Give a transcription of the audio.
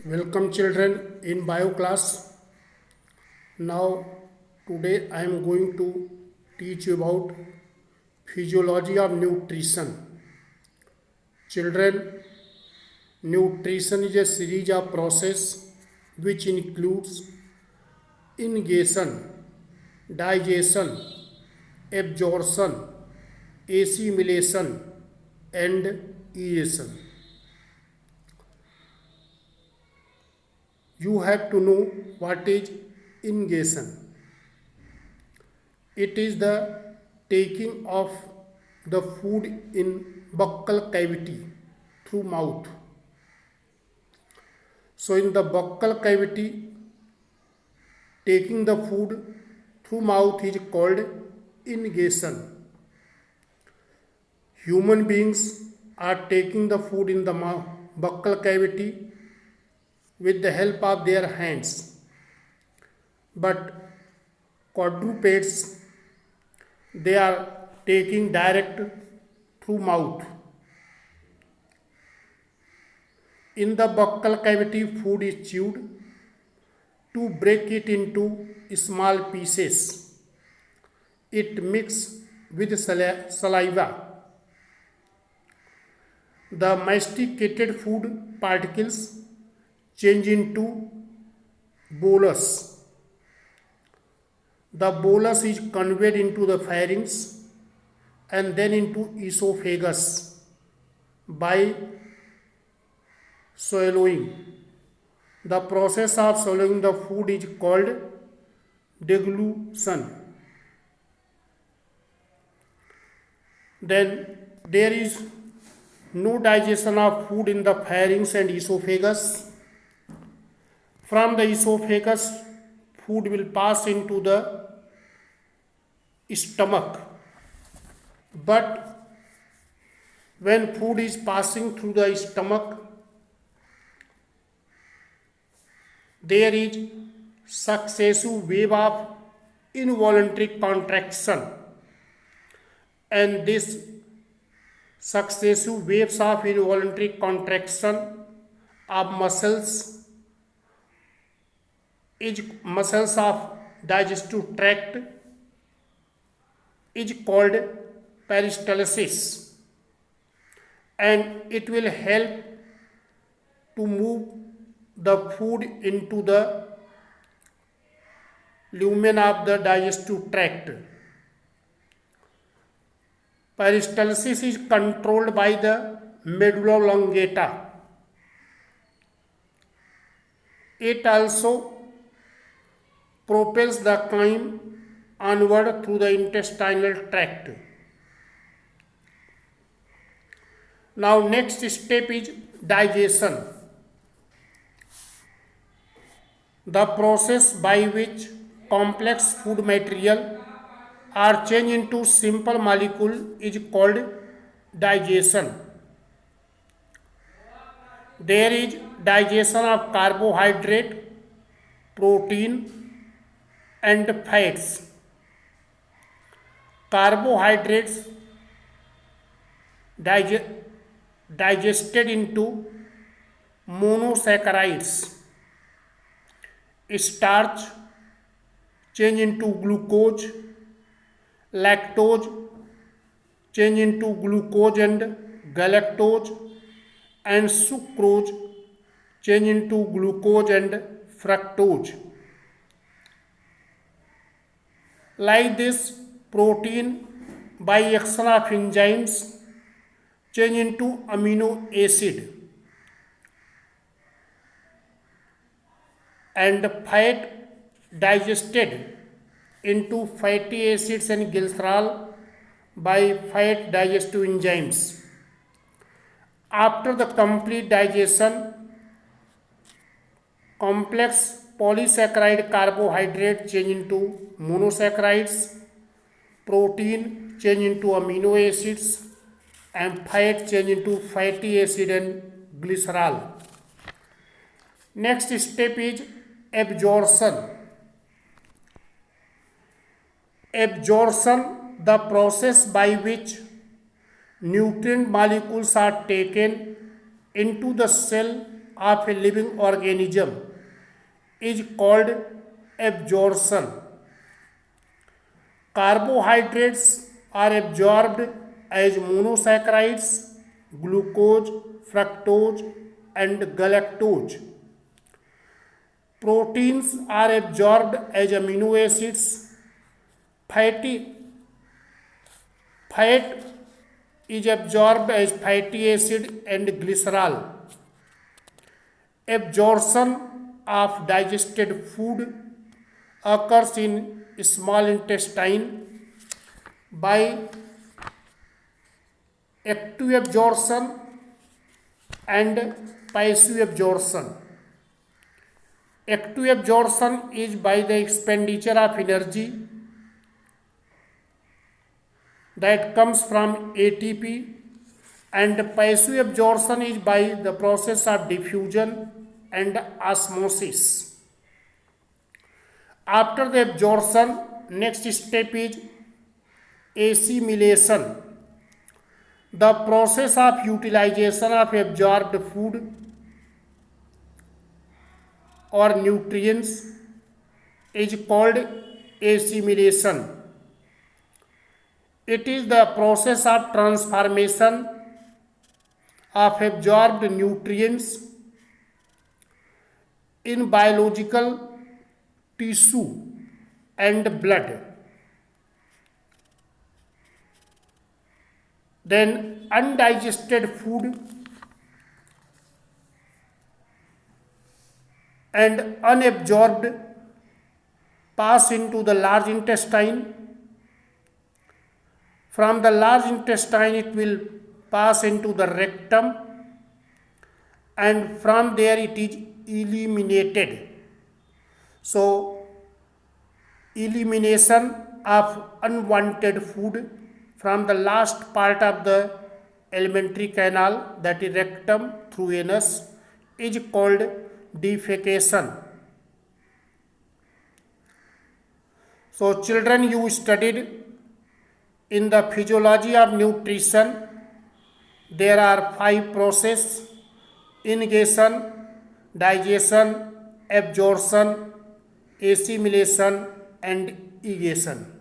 Welcome children in bio class. Now today I am going to teach you about physiology of nutrition. Children, nutrition is a series of process which includes ingestion, digestion, absorption, assimilation and eating. You have to know what is ingestion. It is the taking of the food in buccal cavity through mouth. So in the buccal cavity, taking the food through mouth is called ingestion. Human beings are taking the food in the buccal cavity with the help of their hands. But quadrupeds, they are taking direct through mouth. In the buccal cavity, food is chewed to break it into small pieces. It mixes with saliva. The masticated food particles change into bolus. The bolus is conveyed into the pharynx and then into esophagus by swallowing. The process of swallowing the food is called deglutition. Then there is no digestion of food in the pharynx and esophagus. From the esophagus, food will pass into the stomach. But when food is passing through the stomach, there is successive wave of involuntary contraction, and this successive waves of involuntary contraction of muscles of digestive tract is called peristalsis, and it will help to move the food into the lumen of the digestive tract. Peristalsis is controlled by the medulla oblongata. It also propels the chyme onward through the intestinal tract. Now next step is digestion. The process by which complex food material are changed into simple molecule is called digestion. There is digestion of carbohydrate, protein and fats. Carbohydrates digested into monosaccharides. Starch change into glucose. Lactose change into glucose and galactose, and sucrose change into glucose and fructose. Like this, protein by action of enzymes change into amino acid, and fat digested into fatty acids and glycerol by fat digestive enzymes. After the complete digestion, complex polysaccharide carbohydrate change into monosaccharides, protein change into amino acids, and fat change into fatty acid and glycerol. Next step is absorption. Absorption, the process by which nutrient molecules are taken into the cell of a living organism is called absorption. Carbohydrates are absorbed as monosaccharides, glucose, fructose, and galactose. Proteins are absorbed as amino acids. Fat is absorbed as fatty acid and glycerol. Absorption of digested food occurs in small intestine by active absorption and passive absorption. Active absorption is by the expenditure of energy that comes from ATP, and passive absorption is by the process of diffusion and osmosis. After the absorption, next step is assimilation, the process of utilization of absorbed food or nutrients is called assimilation. It is the process of transformation of absorbed nutrients in biological tissue and blood. Then undigested food and unabsorbed pass into the large intestine. From the large intestine it will pass into the rectum, and from there it is eliminated. So elimination of unwanted food from the last part of the alimentary canal, that is rectum through anus, is called defecation. So children, you studied in the physiology of nutrition. There are 5 processes: ingestion, digestion, absorption, assimilation, and egestion.